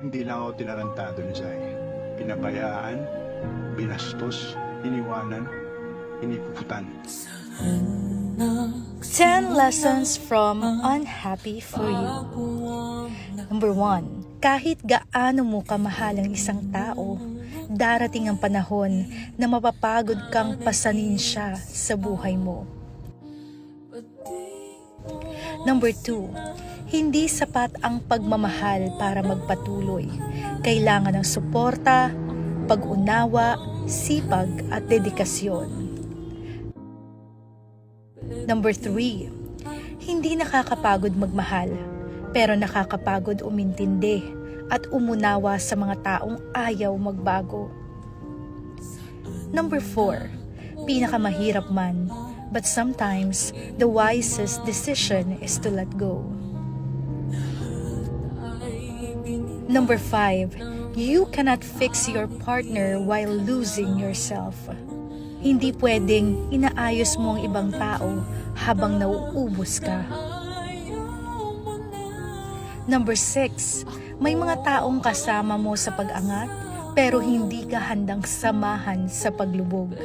Hindi lang ako tinarantado ni Zay. Pinabayaan, binastos, iniwanan, inipuputan. 10 lessons from Unhappy for You. Number 1. Kahit gaano mo kamahal ang isang tao, darating ang panahon na mapapagod kang pasanin siya sa buhay mo. Number 2. Hindi sapat ang pagmamahal para magpatuloy. Kailangan ng suporta, pag-unawa, sipag at dedikasyon. Number 3. Hindi nakakapagod magmahal, pero nakakapagod umintindi at umunawa sa mga taong ayaw magbago. Number 4. Pinakamahirap man, but sometimes the wisest decision is to let go. Number 5. You cannot fix your partner while losing yourself. Hindi pwedeng inaayos mo ang ibang tao habang nauubos ka. Number 6. May mga taong kasama mo sa pag-angat pero hindi ka handang samahan sa paglubog.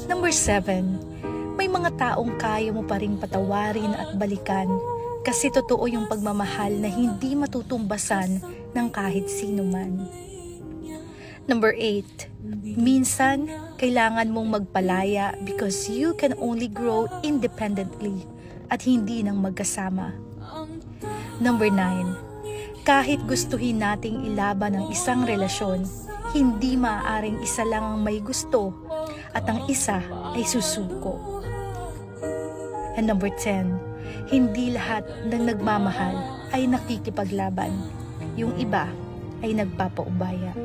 Number 7. May mga taong kaya mo pa ring patawarin at balikan kasi totoo yung pagmamahal na hindi matutumbasan ng kahit sino man. Number 8. Minsan, kailangan mong magpalaya because you can only grow independently at hindi nang magkasama. Number 9. Kahit gustuhin nating ilaban ang isang relasyon, hindi maaaring isa lang ang may gusto at ang isa ay susuko. And number 10. Hindi lahat ng nagmamahal ay nakikipaglaban. Yung iba ay nagpapaubaya.